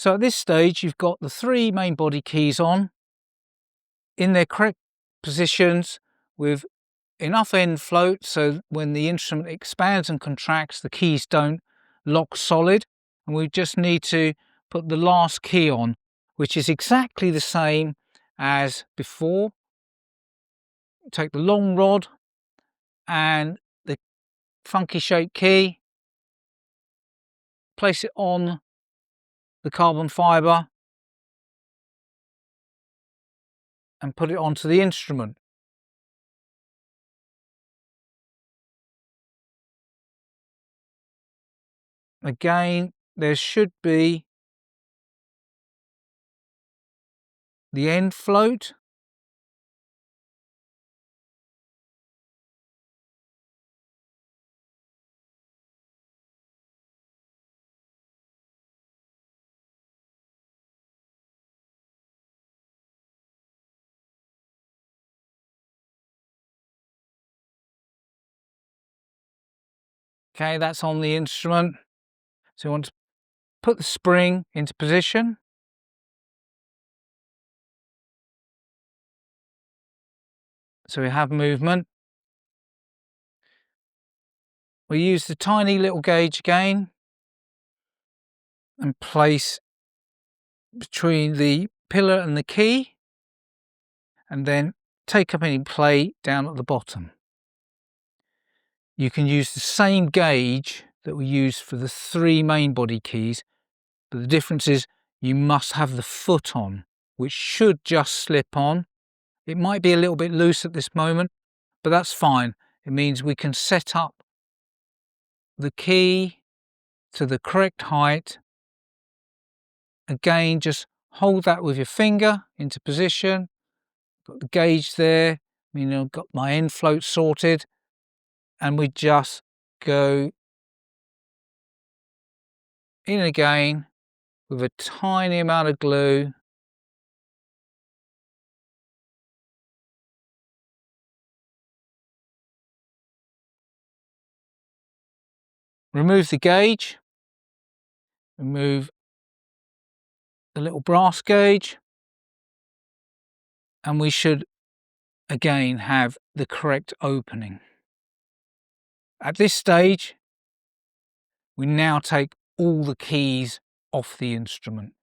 So at this stage, you've got the 3 main body keys on in their correct positions with enough end float so when the instrument expands and contracts, the keys don't lock solid. And we just need to put the last key on, which is exactly the same as before. Take the long rod and the funky shaped key, place it on the carbon fibre and put it onto the instrument. Again, there should be the end float. Okay, that's on the instrument. So you want to put the spring into position. So we have movement. We use the tiny little gauge again and place between the pillar and the key, and then take up any play down at the bottom. You can use the same gauge that we use for the 3 main body keys, but the difference is you must have the foot on, which should just slip on. It might be a little bit loose at this moment, but that's fine. It means we can set up the key to the correct height. Again, just hold that with your finger into position. Got the gauge there, I've got my end float sorted, and we just go in again with a tiny amount of glue. Remove the gauge, remove the little brass gauge, and we should again have the correct opening. At this stage, we now take all the keys off the instrument.